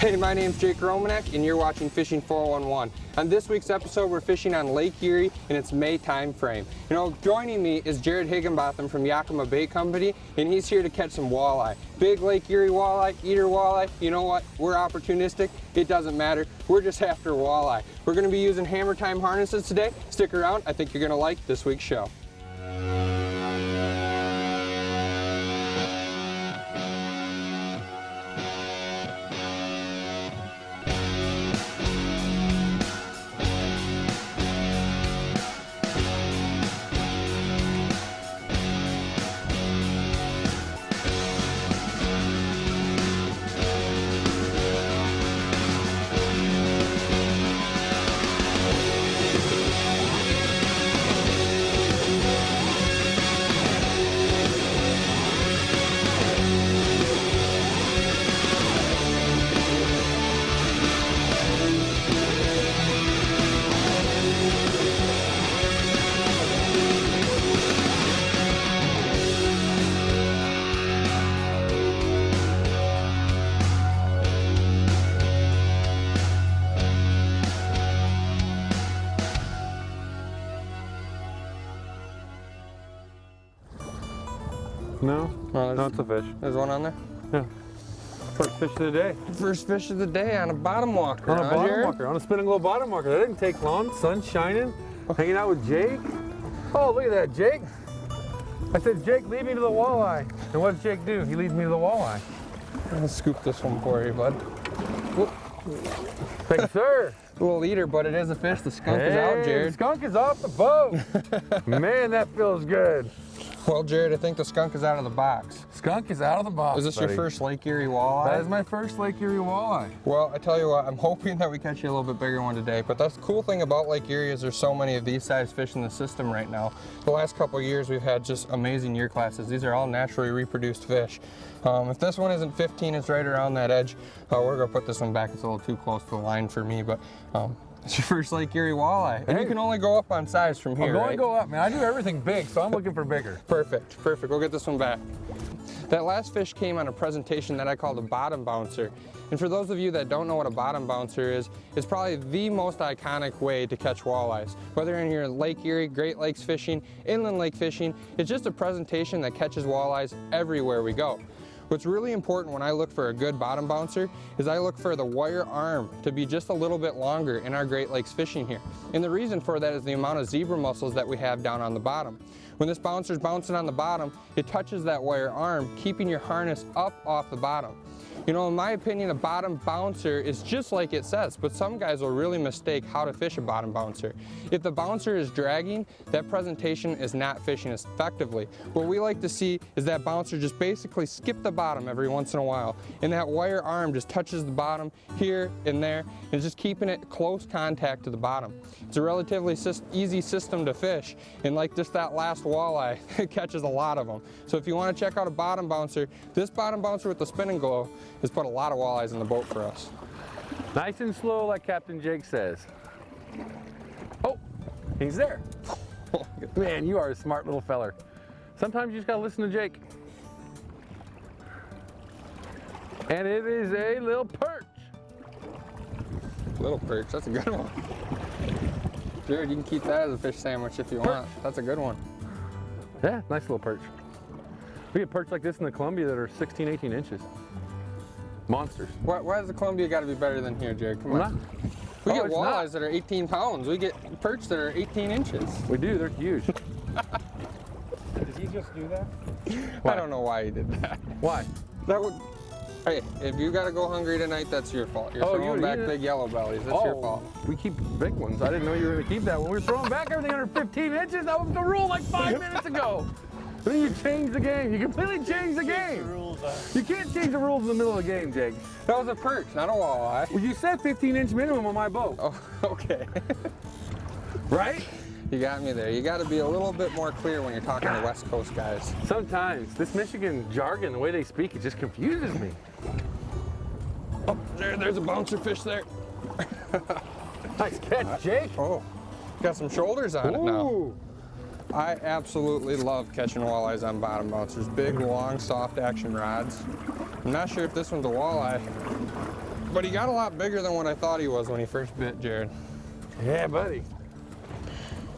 Hey, my name's Jake Romanack, and you're watching Fishing 411. On this week's episode, we're fishing on Lake Erie in its May time frame. You know, joining me is Jarod Higginbotham from Yakima Bait Company, and he's here to catch some walleye. Big Lake Erie walleye, eater walleye. You know what? We're opportunistic. It doesn't matter. We're just after walleye. We're going to be using hammer time harnesses today. Stick around. I think you're going to like this week's show. No, it's a fish. There's one on there? Yeah. First fish of the day. First fish of the day on a bottom walker. On a bottom Jarod? walker, on a spinning glow bottom walker. That didn't take long. Sun shining, hanging out with Jake. Oh, look at that, Jake. I said, Jake, lead me to the walleye. And what does Jake do? He leads me to the walleye. I'll scoop this one for you, bud. Thank you, sir. A little eater, but it is a fish. The skunk is out, The Jarod. skunk is off the boat. Man, that feels good. Well, Jarod, I think the skunk is out of the box. Skunk is out of the box. Is this buddy. your first Lake Erie walleye? That is my first Lake Erie walleye. Well, I tell you what, I'm hoping that we catch you a little bit bigger one today, but that's the cool thing about Lake Erie is there's so many of these size fish in the system right now. The last couple of years we've had just amazing year classes. These are all naturally reproduced fish. If this one isn't 15, it's right around that edge. We're gonna put this one back. It's a little too close to the line for me, but it's your first Lake Erie walleye. And you can only go up on size from here, I'm going right? to go up, man. I do everything big, so I'm looking for bigger. Perfect, perfect. We'll get this one back. That last fish came on a presentation that I called a bottom bouncer. And for those of you that don't know what a bottom bouncer is, it's probably the most iconic way to catch walleyes. Whether in your Lake Erie, Great Lakes fishing, inland lake fishing, it's just a presentation that catches walleyes everywhere we go. What's really important when I look for a good bottom bouncer is I look for the wire arm to be just a little bit longer in our Great Lakes fishing here. And the reason for that is the amount of zebra mussels that we have down on the bottom. When this bouncer's bouncing on the bottom, it touches that wire arm, keeping your harness up off the bottom. You know, in my opinion, a bottom bouncer is just like it says, but some guys will really mistake how to fish a bottom bouncer. If the bouncer is dragging, that presentation is not fishing as effectively. What we like to see is that bouncer just basically skip the bottom every once in a while, and that wire arm just touches the bottom here and there, and just keeping it close contact to the bottom. It's a relatively easy system to fish, and like just that last walleye, it catches a lot of them. So if you want to check out a bottom bouncer, this bottom bouncer with the spinning glow has put a lot of walleyes in the boat for us. Nice and slow, like Captain Jake says. Oh, he's there. Man, you are a smart little feller. Sometimes you just gotta listen to Jake. And it is a little perch. Little perch, that's a good one. Jarod, you can keep that as a fish sandwich if you want. That's a good one. Yeah, nice little perch. We get perch like this in the Columbia that are 16, 18 inches. Monsters. Why does the Columbia got to be better than here, Jarod? Come on. We get walleyes that are 18 pounds. We get perch that are 18 inches. We do, they're huge. Did he just do that? I don't know why he did that. Why? That would. Hey, if you got to go hungry tonight, that's your fault. You're throwing back big yellow bellies. That's your fault. We keep big ones. I didn't know you were going to keep that. When we were throwing back everything under 15 inches, that was the rule like 5 minutes ago. Then you changed the game. You completely changed the game. You can't change the rules in the middle of the game, Jake. That was a perch, not a walleye. Well, you said 15-inch minimum on my boat. Oh, okay. Right? You got me there. You got to be a little bit more clear when you're talking to West Coast guys. Sometimes this Michigan jargon, the way they speak, it just confuses me. Oh, there's a bouncer fish there. Nice catch, Jake. Oh, got some shoulders on it now. I absolutely love catching walleyes on bottom bouncers. Big, long, soft action rods. I'm not sure if this one's a walleye. But he got a lot bigger than what I thought he was when he first bit, Jarod. Yeah, buddy.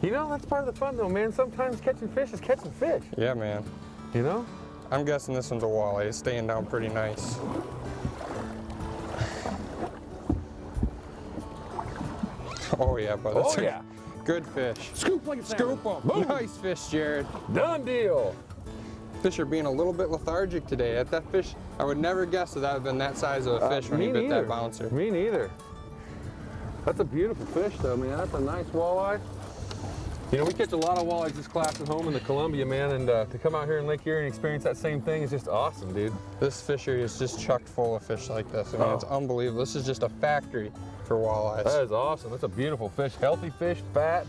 You know, that's part of the fun though, man. Sometimes catching fish is catching fish. Yeah, man. You know? I'm guessing this one's a walleye. It's staying down pretty nice. Oh yeah, bud. That's a good fish. Scoop like a salmon. Scoop him. Boom. Nice fish, Jarod. Done deal. Fish are being a little bit lethargic today. At that fish, I would never guess that would have been that size of a fish when he bit that bouncer. Me neither. That's a beautiful fish though, man. That's a nice walleye. You know, we catch a lot of walleyes this class at home in the Columbia, man, and to come out here in Lake Erie and experience that same thing is just awesome, dude. This fishery is just chocked full of fish like this. I mean, it's unbelievable. This is just a factory for walleyes. That is awesome. That's a beautiful fish. Healthy fish, fat.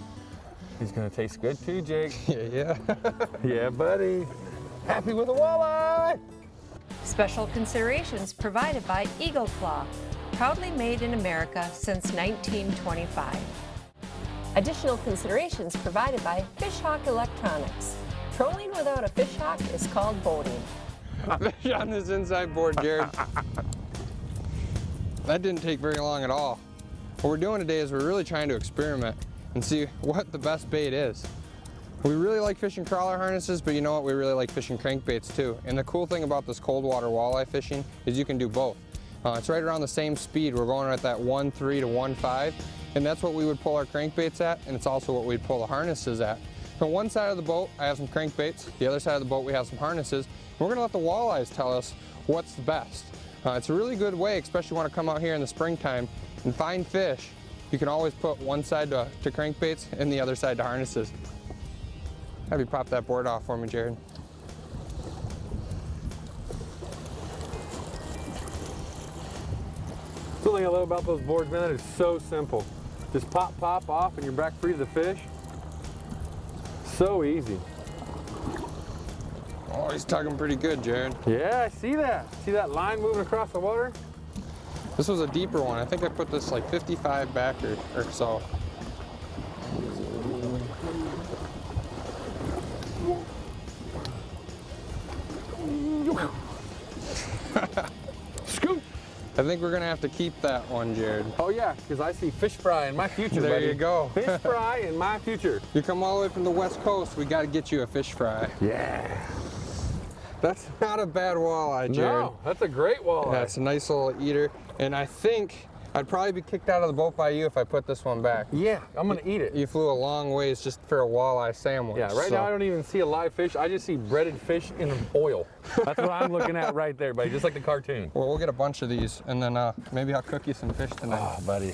He's gonna taste good too, Jake. Yeah. Yeah, buddy. Happy with a walleye. Special considerations provided by Eagle Claw, proudly made in America since 1925. Additional considerations provided by Fishhawk Electronics. Trolling without a fishhawk is called boating. Fish on this inside board, Jarod. That didn't take very long at all. What we're doing today is we're really trying to experiment and see what the best bait is. We really like fishing crawler harnesses, but you know what? We really like fishing crankbaits too. And the cool thing about this cold water walleye fishing is you can do both. It's right around the same speed. We're going at that 1.3 to 1.5, and that's what we would pull our crankbaits at, and it's also what we'd pull the harnesses at. On one side of the boat, I have some crankbaits. The other side of the boat, we have some harnesses. And we're gonna let the walleyes tell us what's the best. It's a really good way, especially when I come out here in the springtime and find fish. You can always put one side to crankbaits and the other side to harnesses. Have you pop that board off for me, Jarod? Something I love about those boards, man, it's so simple. Just pop off and you're back free to the fish. So easy. Oh, he's tugging pretty good, Jarod. Yeah, I see that. See that line moving across the water? This was a deeper one. I think I put this like 55 back or so. Scoop! I think we're gonna have to keep that one, Jarod. Oh yeah, because I see fish fry in my future, There buddy. you go. Fish fry in my future. You come all the way from the West Coast, we gotta get you a fish fry. Yeah. That's not a bad walleye, Jarod. No, that's a great walleye. Yeah, it's a nice little eater, and I think I'd probably be kicked out of the boat by you if I put this one back. Yeah, I'm gonna eat it. You flew a long ways just for a walleye sandwich. Yeah, right now I don't even see a live fish. I just see breaded fish in oil. That's what I'm looking at right there, buddy, just like the cartoon. Well, we'll get a bunch of these, and then maybe I'll cook you some fish tonight. Oh, buddy.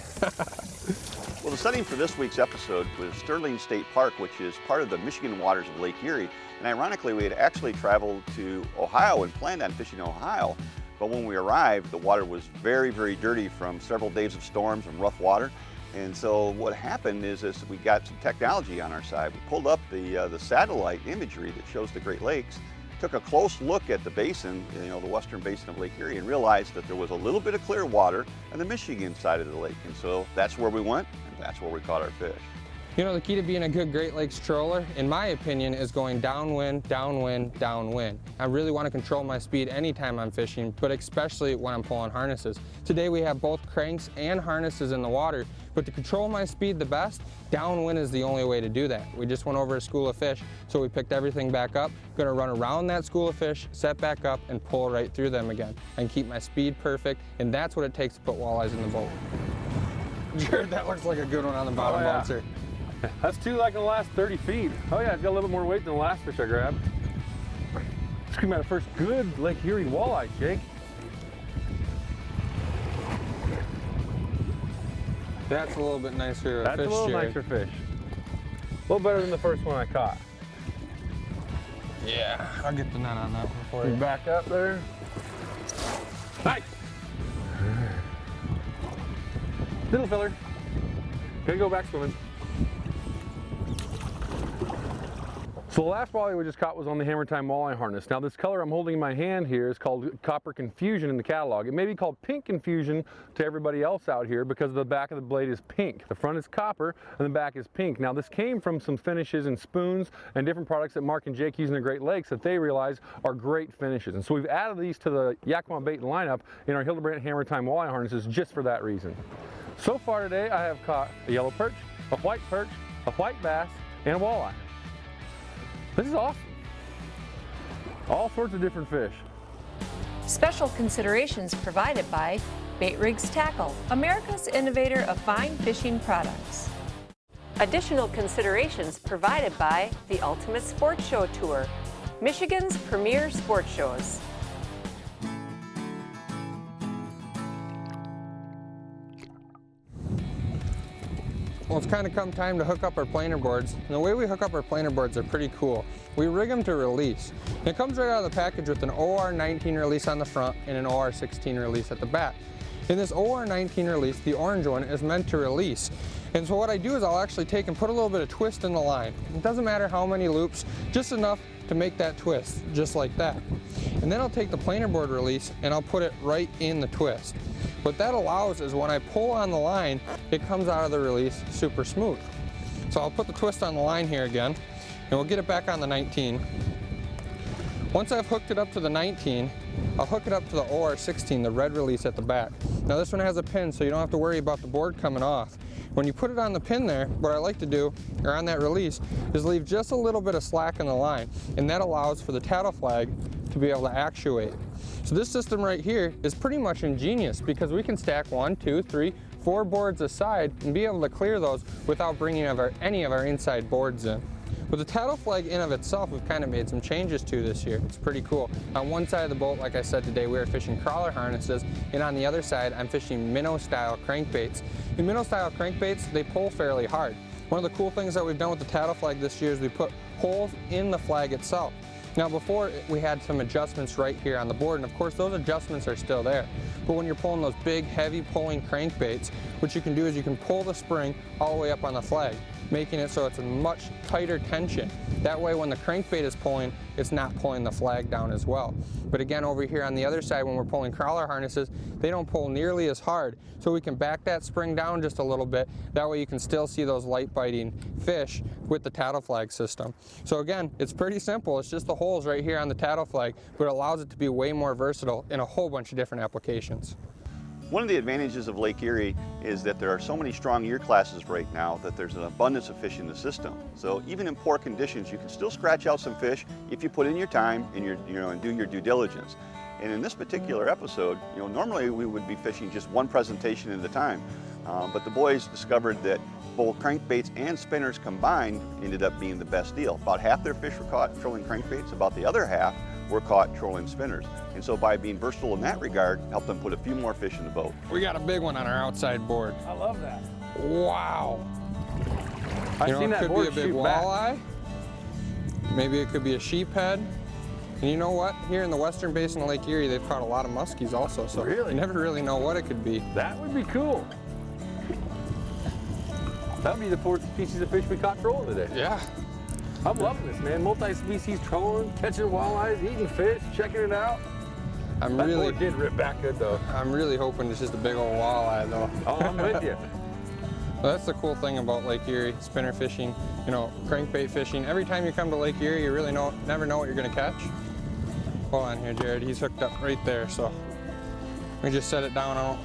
Well, the setting for this week's episode was Sterling State Park, which is part of the Michigan waters of Lake Erie. And ironically, we had actually traveled to Ohio and planned on fishing in Ohio. But when we arrived, the water was very, very dirty from several days of storms and rough water. And so what happened is we got some technology on our side. We pulled up the satellite imagery that shows the Great Lakes, took a close look at the basin, you know, the western basin of Lake Erie, and realized that there was a little bit of clear water on the Michigan side of the lake. And so that's where we went, and that's where we caught our fish. You know, the key to being a good Great Lakes troller, in my opinion, is going downwind, downwind, downwind. I really want to control my speed anytime I'm fishing, but especially when I'm pulling harnesses. Today we have both cranks and harnesses in the water, but to control my speed the best, downwind is the only way to do that. We just went over a school of fish, so we picked everything back up, gonna run around that school of fish, set back up, and pull right through them again, and keep my speed perfect, and that's what it takes to put walleyes in the boat. Jarod, that looks like a good one on the bottom bouncer. That's two like in the last 30 feet. Oh yeah, it's got a little bit more weight than the last fish I grabbed. Just came out of first good Lake Erie walleye, Jake. That's a little bit nicer That's fish, a little Jarod. nicer fish. A little better than the first one I caught. Yeah, I'll get the net on that one for You you. back up there. Nice. Little filler. Gonna go back swimming. So the last walleye we just caught was on the Hammer Time walleye harness. Now this color I'm holding in my hand here is called Copper Confusion in the catalog. It may be called Pink Confusion to everybody else out here because the back of the blade is pink. The front is copper and the back is pink. Now this came from some finishes and spoons and different products that Mark and Jake use in the Great Lakes that they realize are great finishes. And so we've added these to the Yakima bait lineup in our Hildebrandt Hammer Time walleye harnesses just for that reason. So far today I have caught a yellow perch, a white bass, and a walleye. This is awesome. All sorts of different fish. Special considerations provided by Bait Rigs Tackle, America's innovator of fine fishing products. Additional considerations provided by the Ultimate Sports Show Tour, Michigan's premier sports shows. Well, it's kind of come time to hook up our planer boards. And the way we hook up our planer boards are pretty cool. We rig them to release. And it comes right out of the package with an OR19 release on the front and an OR16 release at the back. In this OR19 release, the orange one is meant to release. And so what I do is I'll actually take and put a little bit of twist in the line. It doesn't matter how many loops, just enough to make that twist, just like that. And then I'll take the planer board release and I'll put it right in the twist. What that allows is when I pull on the line, it comes out of the release super smooth. So I'll put the twist on the line here again, and we'll get it back on the 19. Once I've hooked it up to the 19, I'll hook it up to the OR16, the red release at the back. Now this one has a pin, so you don't have to worry about the board coming off. When you put it on the pin there, what I like to do, or on that release, is leave just a little bit of slack in the line, and that allows for the tattle flag to be able to actuate. So this system right here is pretty much ingenious because we can stack 1, 2, 3, 4 boards aside and be able to clear those without bringing any of our inside boards in. With the tattle flag in of itself, we've kind of made some changes to this year. It's pretty cool. On one side of the boat, like I said today, we are fishing crawler harnesses, and on the other side, I'm fishing minnow-style crankbaits. In minnow-style crankbaits, they pull fairly hard. One of the cool things that we've done with the tattle flag this year is we put holes in the flag itself. Now before, we had some adjustments right here on the board, and of course those adjustments are still there. But when you're pulling those big, heavy pulling crankbaits, what you can do is you can pull the spring all the way up on the flag, making it so it's a much tighter tension. That way when the crankbait is pulling, it's not pulling the flag down as well. But again, over here on the other side, when we're pulling crawler harnesses, they don't pull nearly as hard. So we can back that spring down just a little bit. That way you can still see those light biting fish with the tattle flag system. So again, it's pretty simple. It's just the holes right here on the tattle flag, but it allows it to be way more versatile in a whole bunch of different applications. One of the advantages of Lake Erie is that there are so many strong year classes right now that there's an abundance of fish in the system. So even in poor conditions, you can still scratch out some fish if you put in your time and and do your due diligence. And in this particular episode, normally we would be fishing just one presentation at a time, but the boys discovered that both crankbaits and spinners combined ended up being the best deal. About half their fish were caught trolling crankbaits, about the other half were caught trolling spinners. And so by being versatile in that regard, helped them put a few more fish in the boat. We got a big one on our outside board. I love that. Wow. I've seen that board could be a big shoot back. walleye. Maybe it could be a sheephead. And you know what? Here in the western basin of Lake Erie, they've caught a lot of muskies also, so Really? you never really know what it could be. That would be cool. That would be the fourth species of fish we caught trolling today. Yeah. I'm loving this, man. Multi-species trolling, catching walleyes, eating fish, checking it out. That board did rip back good though. I'm really hoping it's just a big old walleye though. Oh, I'm with you. Well, that's the cool thing about Lake Erie, spinner fishing, crankbait fishing. Every time you come to Lake Erie, you really never know what you're gonna catch. Hold on here, Jared. He's hooked up right there, so we just set it down out.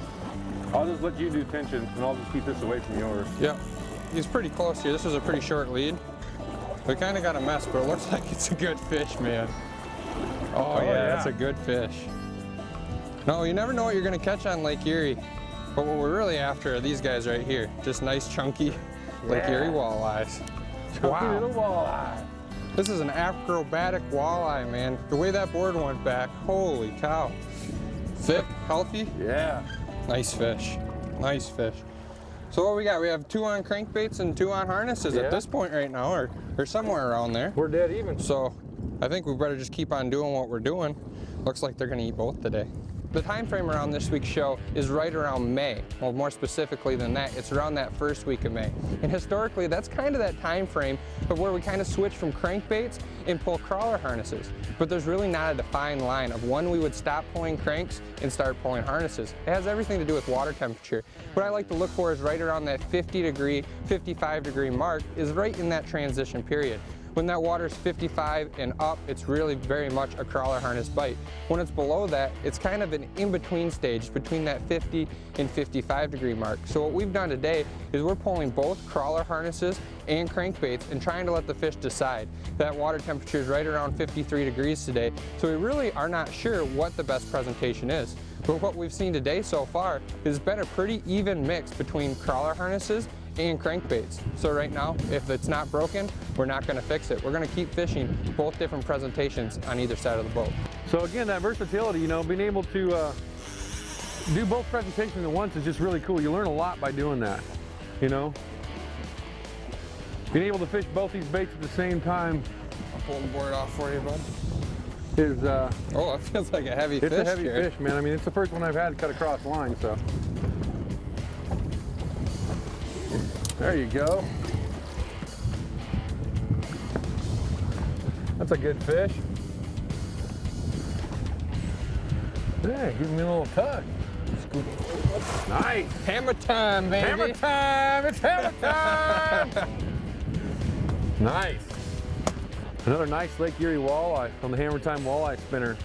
I'll just let you do tension and I'll just keep this away from yours. Yep. He's pretty close here. This was a pretty short lead. We kind of got a mess, but it looks like it's a good fish, man. Oh yeah, that's a good fish. No, you never know what you're gonna catch on Lake Erie. But what we're really after are these guys right here. Just nice, chunky Lake Erie walleyes. Chunky little walleye. This is an acrobatic walleye, man. The way that board went back, holy cow. Thick, healthy. Yeah. Nice fish, nice fish. So what we got? We have 2 on crankbaits and 2 on harnesses at this point right now, or somewhere around there. We're dead even. So I think we better just keep on doing what we're doing. Looks like they're gonna eat both today. The time frame around this week's show is right around May. Well, more specifically than that, it's around that first week of May. And historically, that's kind of that time frame of where we kind of switch from crankbaits and pull crawler harnesses. But there's really not a defined line of when we would stop pulling cranks and start pulling harnesses. It has everything to do with water temperature. What I like to look for is right around that 50 degree, 55 degree mark is right in that transition period. When that water's 55 and up, it's really very much a crawler harness bite. When it's below that, it's kind of an in-between stage between that 50 and 55 degree mark. So what we've done today is we're pulling both crawler harnesses and crankbaits and trying to let the fish decide. That water temperature is right around 53 degrees today, so we really are not sure what the best presentation is. But what we've seen today so far has been a pretty even mix between crawler harnesses and crankbaits. So right now, if it's not broken, we're not going to fix it. We're going to keep fishing both different presentations on either side of the boat. So again, that versatility, you know, being able to do both presentations at once is just really cool. You learn a lot by doing that, you know. Being able to fish both these baits at the same time. I'll pull the board off for you, bud. Is oh, it feels like a heavy fish. It's a heavy here. fish, man. I mean, it's the first one I've had to cut across the line, so. There you go. That's a good fish. Yeah, give me a little tug. Nice. Hammer time, baby. Hammer time. It's hammer time. Nice. Another nice Lake Erie walleye on the Hammer Time walleye spinner.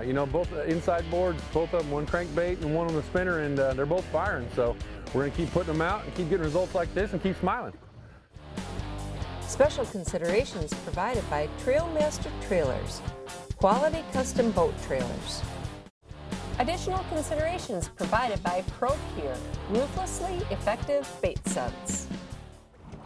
You know, both inside boards, both of them, one crankbait and one on the spinner, and they're both firing. So we're going to keep putting them out and keep getting results like this and keep smiling. Special considerations provided by Trailmaster Trailers, quality custom boat trailers. Additional considerations provided by ProCure, ruthlessly effective bait suds.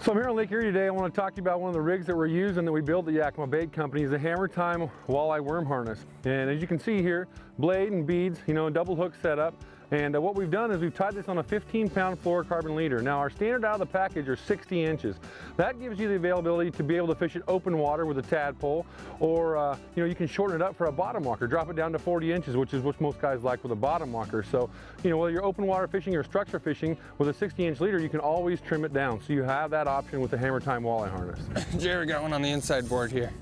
So I'm here on Lake Erie today. I want to talk to you about one of the rigs that we're using that we built at Yakima Bait Company. Is a Hammer Time walleye worm harness. And as you can see here, blade and beads, you know, double hook setup. And what we've done is we've tied this on a 15-pound fluorocarbon leader. Now our standard out of the package are 60 inches. That gives you the availability to be able to fish it open water with a tadpole, or you know, you can shorten it up for a bottom walker, drop it down to 40 inches, which is what most guys like with a bottom walker. So, you know, whether you're open water fishing or structure fishing with a 60-inch leader, you can always trim it down. So you have that option with the Hammer Time walleye harness. Jarod got one on the inside board here.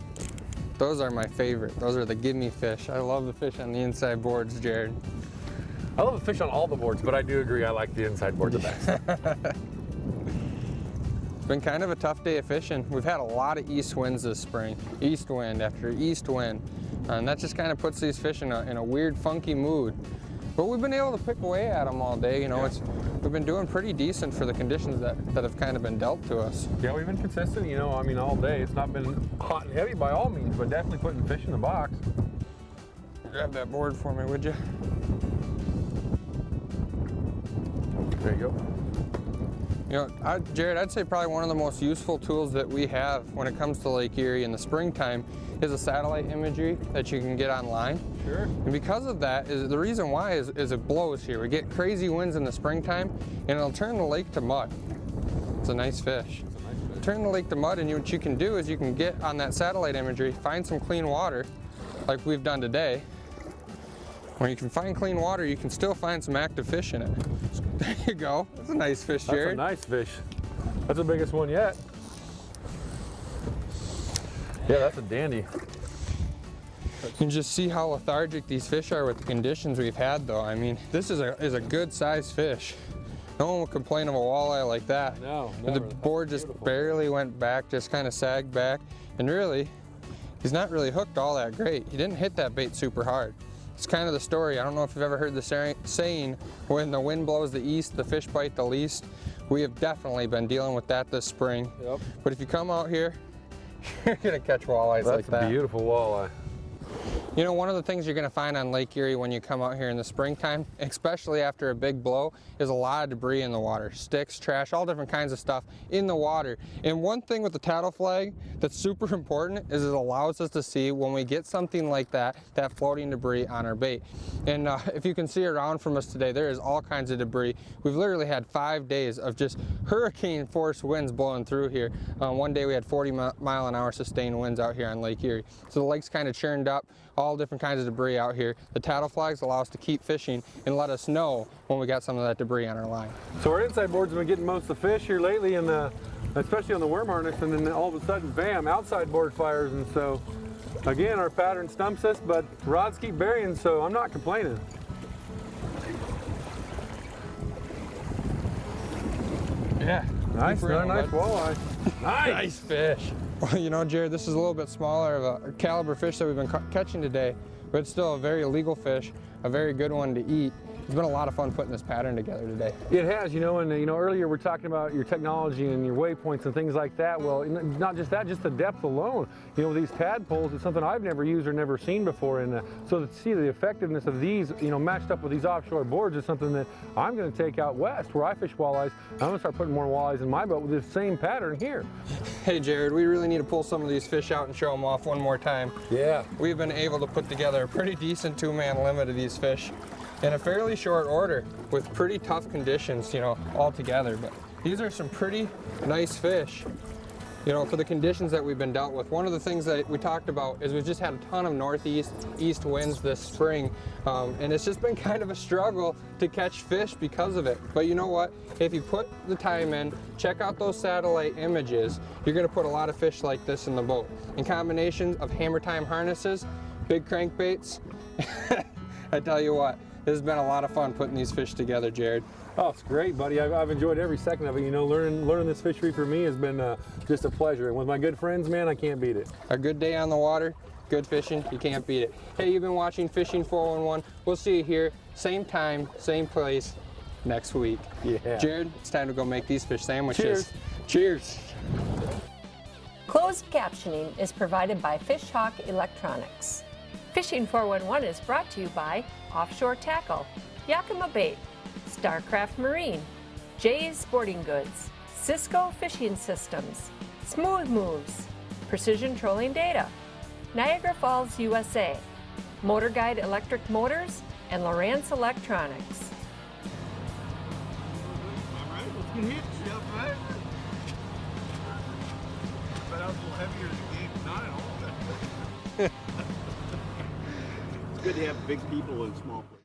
Those are my favorite. Those are the gimme fish. I love the fish on the inside boards, Jarod. I love the fish on all the boards, but I do agree I like the inside board the best. It's been kind of a tough day of fishing. We've had a lot of east winds this spring. East wind after east wind. And that just kind of puts these fish in a weird, funky mood. But we've been able to pick away at them all day. You know, we've been doing pretty decent for the conditions that have kind of been dealt to us. Yeah, we've been consistent, you know, I mean, all day. It's not been hot and heavy by all means, but definitely putting fish in the box. Grab that board for me, would you? There you go. You know, Jarod, I'd say probably one of the most useful tools that we have when it comes to Lake Erie in the springtime is a satellite imagery that you can get online. Sure. And because of that, the reason why is it blows here. We get crazy winds in the springtime and it'll turn the lake to mud. It's a nice fish. Turn the lake to mud, and what you can do is you can get on that satellite imagery, find some clean water like we've done today. When you can find clean water, you can still find some active fish in it. There you go. That's a nice fish, Jarod. That's a nice fish. That's the biggest one yet. Yeah, that's a dandy. You can just see how lethargic these fish are with the conditions we've had, though. I mean, this is a good-sized fish. No one would complain of a walleye like that. No, the board just barely went back, just kind of sagged back. And really, he's not really hooked all that great. He didn't hit that bait super hard. It's kind of the story. I don't know if you've ever heard the saying, when the wind blows the east, the fish bite the least. We have definitely been dealing with that this spring. Yep. But if you come out here, you're gonna catch walleyes like that. That's a beautiful walleye. You know, one of the things you're going to find on Lake Erie when you come out here in the springtime, especially after a big blow, is a lot of debris in the water. Sticks, trash, all different kinds of stuff in the water. And one thing with the tattle flag that's super important is it allows us to see when we get something like that floating debris on our bait. And if you can see around from us today, there is all kinds of debris. We've literally had 5 days of just hurricane force winds blowing through here. One day we had 40-mile-an-hour sustained winds out here on Lake Erie. So the lake's kind of churned up. all different kinds of debris out here. The tattle flags allow us to keep fishing and let us know when we got some of that debris on our line. So our inside boards have been getting most of the fish here lately, and especially on the worm harness, and then all of a sudden, bam, outside board fires. And so, again, our pattern stumps us, but rods keep burying, so I'm not complaining. Yeah. Nice, nice walleye. Nice fish. Well, you know, Jared, this is a little bit smaller of a caliber fish that we've been catching today, but it's still a very legal fish, a very good one to eat. It's been a lot of fun putting this pattern together today. It has, you know, and earlier we're talking about your technology and your waypoints and things like that. Well, not just that, just the depth alone. You know, these tadpoles is something I've never used or never seen before, and so to see the effectiveness of these, you know, matched up with these offshore boards is something that I'm going to take out west where I fish walleyes. I'm going to start putting more walleyes in my boat with this same pattern here. Hey, Jared, we really need to pull some of these fish out and show them off one more time. Yeah. We've been able to put together a pretty decent two-man limit of these fish in a fairly short order with pretty tough conditions, you know, all together. But these are some pretty nice fish, you know, for the conditions that we've been dealt with. One of the things that we talked about is we've just had a ton of northeast winds this spring, and it's just been kind of a struggle to catch fish because of it. But you know what? If you put the time in, check out those satellite images, you're gonna put a lot of fish like this in the boat. In combinations of hammer time harnesses, big crankbaits, I tell you what, this has been a lot of fun putting these fish together, Jared. Oh, it's great, buddy. I've enjoyed every second of it. You know, learning this fishery for me has been just a pleasure. And with my good friends, man, I can't beat it. A good day on the water, good fishing, you can't beat it. Hey, you've been watching Fishing 411. We'll see you here, same time, same place, next week. Yeah. Jared, it's time to go make these fish sandwiches. Cheers. Closed captioning is provided by Fishhawk Electronics. Fishing 411 is brought to you by Offshore Tackle, Yakima Bait, Starcraft Marine, Jay's Sporting Goods, Cisco Fishing Systems, Smooth Moves, Precision Trolling Data, Niagara Falls, USA, Motor Guide Electric Motors, and Lowrance Electronics. All right, let's get hit, Chef, right? But I was a little heavier than the game tonight. It's good to have big people in small places.